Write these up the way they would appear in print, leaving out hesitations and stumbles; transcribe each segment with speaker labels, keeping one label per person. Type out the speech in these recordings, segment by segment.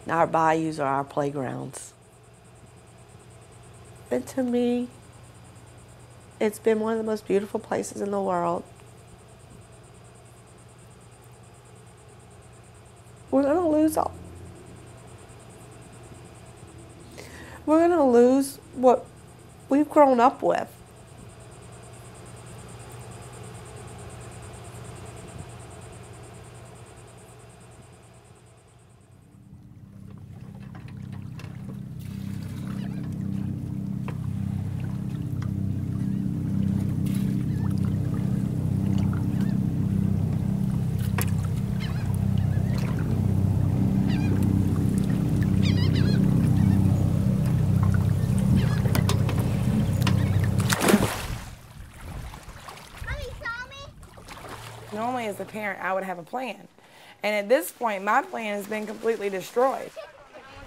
Speaker 1: Our bayous are our playgrounds. And to me, it's been one of the most beautiful places in the world. We're going to lose all. We're going to lose what we've grown up with.
Speaker 2: Normally, as a parent, I would have a plan. And at this point, my plan has been completely destroyed. I want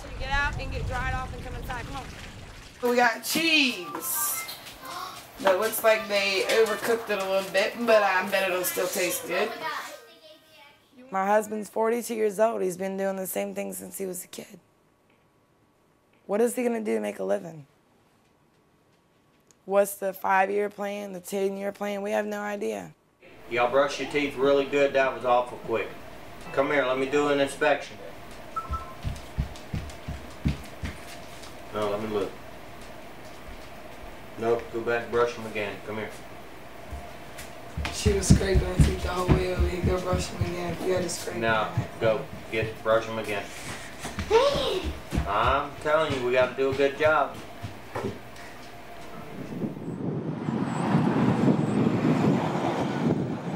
Speaker 2: you to get out and get dried off and come inside. Come on. We got cheese. That looks like they overcooked it a little bit, but I bet it'll still taste good. My husband's 42 years old. He's been doing the same thing since he was a kid. What is he going to do to make a living? What's the 5-year plan, the 10-year plan? We have no idea.
Speaker 3: Y'all brush your teeth really good. That was awful quick. Come here, let me do an inspection. No, let me look. Nope, go back and brush them again. Come here.
Speaker 2: She was scraping her teeth the whole way over. You go brush them again. You had to scrape them.
Speaker 3: Now, go. Brush them again. I'm telling you, we got to do a good job.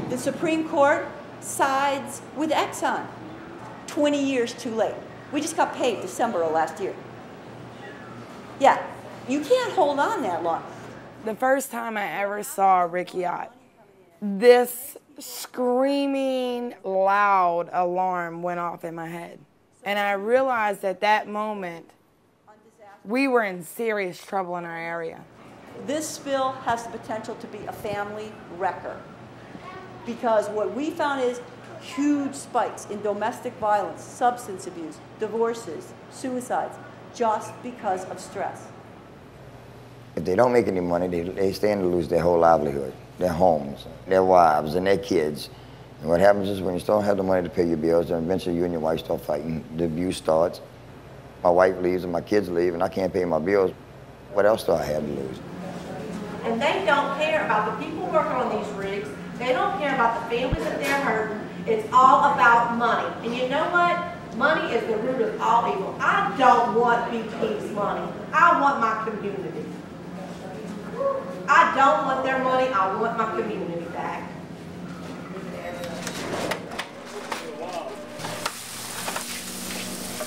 Speaker 4: The Supreme Court sides with Exxon. 20 years too late. We just got paid December of last year. Yeah, you can't hold on that long.
Speaker 2: The first time I ever saw a Rick yacht, this screaming, loud alarm went off in my head. And I realized at that moment, we were in serious trouble in our area.
Speaker 4: This spill has the potential to be a family wrecker. Because what we found is huge spikes in domestic violence, substance abuse, divorces, suicides, just because of stress.
Speaker 5: If they don't make any money, they stand to lose their whole livelihood, their homes, their wives, and their kids. And what happens is when you don't have the money to pay your bills, then eventually you and your wife start fighting. The abuse starts. My wife leaves and my kids leave, and I can't pay my bills. What else do I have to lose?
Speaker 1: And they don't care about the people working on these rigs. They don't care about the families that they're hurting. It's all about money. And you know what? Money is the root of all evil. I don't want BP's money. I want my community. I don't want their money. I want my community back.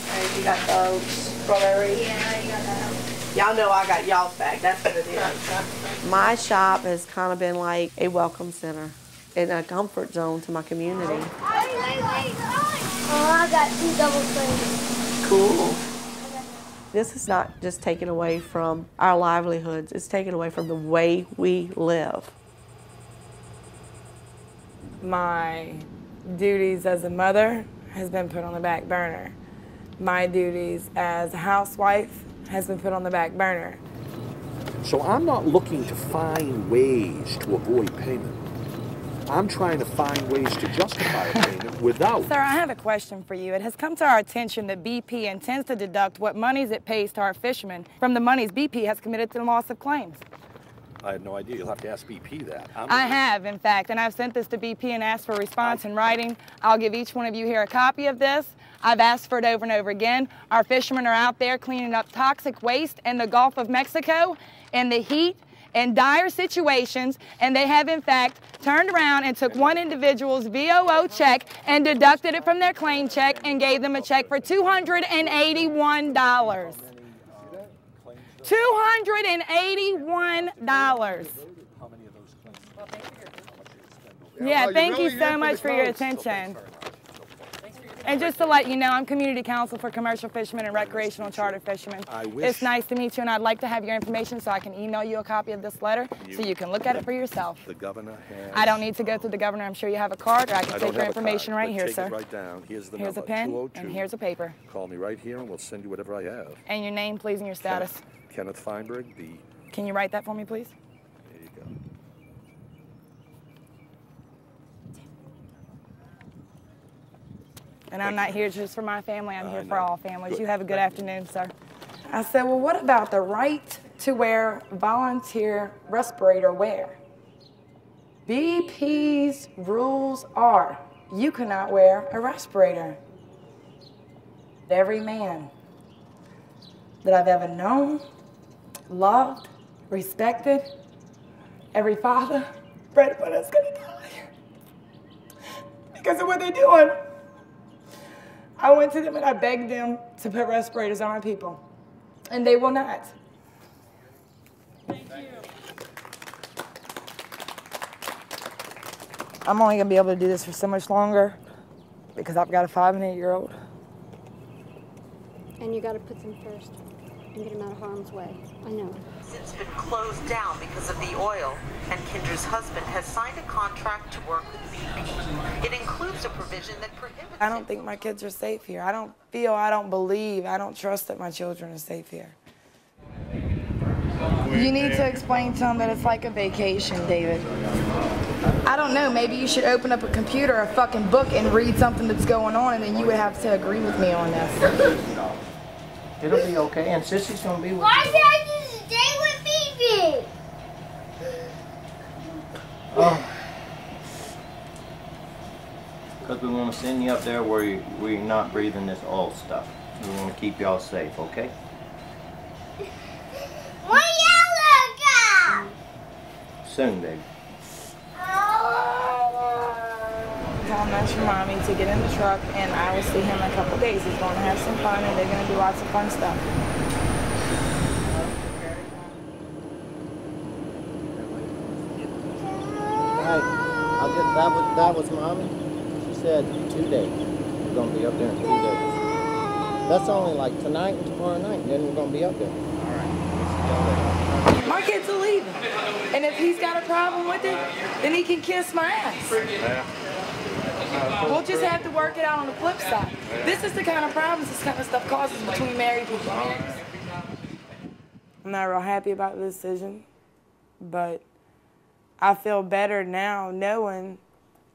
Speaker 1: Hey, you got those strawberries?
Speaker 6: Yeah, you got that.
Speaker 1: Y'all know I got y'all's back. That's what it is. My shop has kind of been like a welcome center and a comfort zone to my community.
Speaker 6: Wait. Oh, I got 2 double things.
Speaker 1: Cool. This is not just taken away from our livelihoods. It's taken away from the way we live.
Speaker 2: My duties as a mother has been put on the back burner. My duties as a housewife has been put on the back burner.
Speaker 7: So I'm not looking to find ways to avoid payment. I'm trying to find ways to justify a payment without.
Speaker 2: Sir, I have a question for you. It has come to our attention that BP intends to deduct what monies it pays to our fishermen from the monies BP has committed to the loss of claims.
Speaker 7: I had no idea. You'll have to ask BP that.
Speaker 2: I have, in fact, and I've sent this to BP and asked for a response in writing. I'll give each one of you here a copy of this. I've asked for it over and over again. Our fishermen are out there cleaning up toxic waste in the Gulf of Mexico in the heat, in dire situations, and they have, in fact, turned around and took one individual's VOO check and deducted it from their claim check and gave them a check for $281. $281. Yeah, thank you so much for your attention. And just to let you know, I'm community counsel for commercial fishermen and recreational charter fishermen. It's nice to meet you, and I'd like to have your information so I can email you a copy of this letter so you can look at it for yourself.
Speaker 7: The governor has...
Speaker 2: I don't need to go through the governor. I'm sure you have a card, or I can take your information right here, sir.
Speaker 7: Take it right down. Here's the
Speaker 2: Here's a
Speaker 7: number,
Speaker 2: pen,
Speaker 7: 202.
Speaker 2: and here's a paper.
Speaker 7: Call me right here, and we'll send you whatever I have.
Speaker 2: And your name, please, and your status.
Speaker 7: Kenneth Feinberg, the...
Speaker 2: Can you write that for me, please?
Speaker 7: There you go.
Speaker 2: And I'm not here just for my family, I'm here for all families.
Speaker 7: Good.
Speaker 2: You have a good afternoon, sir. I said, well, what about the right to wear volunteer respirator wear? BP's rules are you cannot wear a respirator. Every man that I've ever known, loved, respected, every father, breadwinner's gonna die because of what they're doing. I went to them and I begged them to put respirators on our people, and they will not. Thank you. I'm only gonna be able to do this for so much longer because I've got a 5- and 8-year-old.
Speaker 6: And you got to put them first and get them out of harm's way. I know.
Speaker 8: Since been closed down because of the oil, and Kendra's husband has signed a contract to work with BP. It includes a provision that prohibits...
Speaker 2: I don't think my kids are safe here. I don't believe, I don't trust that my children are safe here. You need to explain to them that it's like a vacation, David. I don't know, maybe you should open up a computer or a fucking book and read something that's going on, and then you would have to agree with me on this.
Speaker 3: It'll be okay, and Sissy's gonna be with
Speaker 6: Why
Speaker 3: you.
Speaker 6: did I just stay with Phoebe?
Speaker 3: Oh. Because we want to send you up there where you're not breathing this oil stuff. We want to keep y'all safe, okay?
Speaker 6: What yellow go?
Speaker 3: Soon, baby.
Speaker 2: Tell him that's your mommy to get in the truck, and I will see him in a couple days. He's going to have some fun, and they're going to do lots of fun stuff.
Speaker 3: Right. That was mommy. She said 2 days. We're going to be up there in 2 days. That's only like tonight and tomorrow night, and then we're going to be up there. All right.
Speaker 2: My kids are leaving. And if he's got a problem with it, then he can kiss my ass.
Speaker 7: Yeah.
Speaker 2: We'll just have to work it out on the flip side. This is the kind of problems this kind of stuff causes between married people. I'm not real happy about the decision, but I feel better now knowing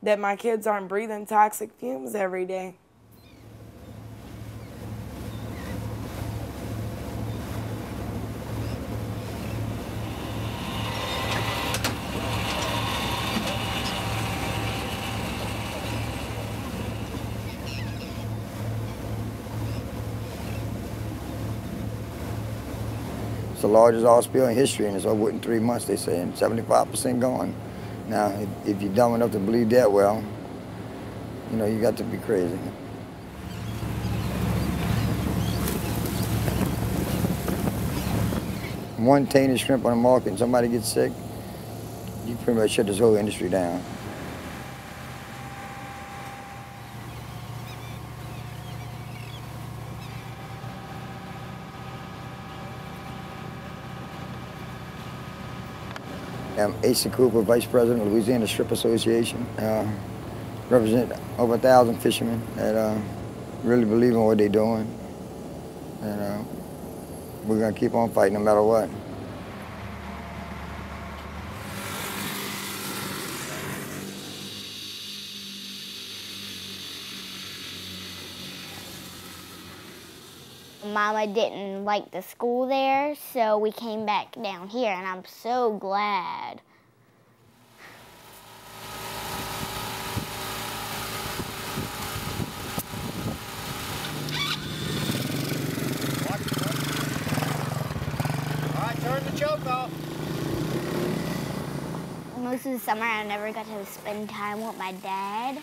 Speaker 2: that my kids aren't breathing toxic fumes every day.
Speaker 5: It's the largest oil spill in history, and it's over in 3 months, they say, and 75% gone. Now, if you're dumb enough to believe that, well, you know, you got to be crazy. One tainted shrimp on the market and somebody gets sick, you pretty much shut this whole industry down. I'm Asa Cooper, Vice President of Louisiana Strip Association. Represent over 1,000 fishermen that really believe in what they're doing. And we're gonna keep on fighting no matter what.
Speaker 9: Mama didn't like the school there, so we came back down here, and I'm so glad.
Speaker 3: All right, turn the choke off.
Speaker 9: Most of the summer, I never got to spend time with my dad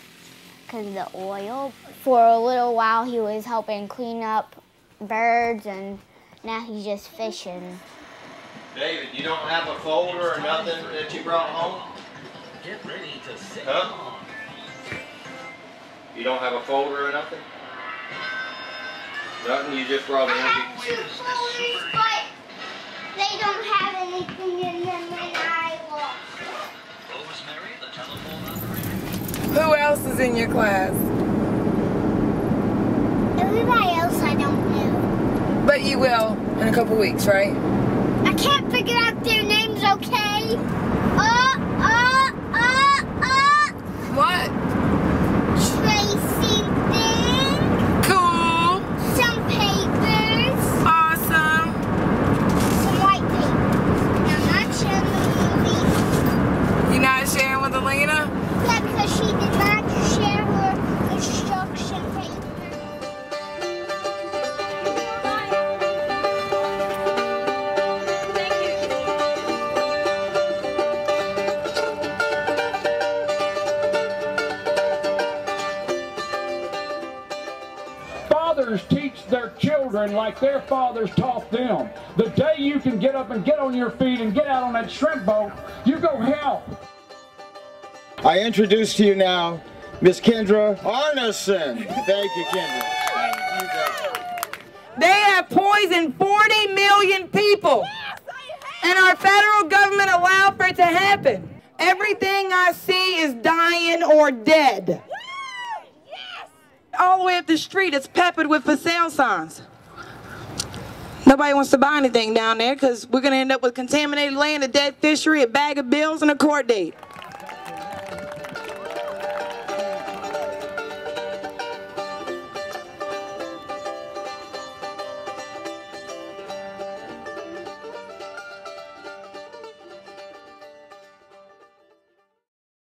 Speaker 9: because of the oil. For a little while, he was helping clean up birds, and now he's just fishing.
Speaker 3: David, you don't have a folder or nothing that you brought home?
Speaker 10: Get ready to sit
Speaker 3: Huh?
Speaker 10: on. You don't have a folder or nothing? Nothing, you just brought an empty.
Speaker 9: Folders, but they don't have anything in them when I lost it.
Speaker 2: Who else is in your class?
Speaker 9: Everybody else I don't know.
Speaker 2: But you will in a couple weeks, right?
Speaker 9: I can't figure out their names, okay?
Speaker 2: What?
Speaker 9: Tracing thing.
Speaker 2: Cool.
Speaker 9: Some papers.
Speaker 2: Awesome.
Speaker 9: Some white papers. I'm not sharing with Lisa.
Speaker 2: You not sharing with Alina?
Speaker 9: Yeah, because she did not share her construction paper.
Speaker 11: Fathers teach their children like their fathers taught them. The day you can get up and get on your feet and get out on that shrimp boat, you go help.
Speaker 3: I introduce to you now Miss Kendra Arneson. Thank you, Kendra.
Speaker 2: They have poisoned 40 million people. And our federal government allowed for it to happen. Everything I see is dying or dead. All the way up the street, it's peppered with for sale signs. Nobody wants to buy anything down there because we're going to end up with contaminated land, a dead fishery, a bag of bills, and a court date.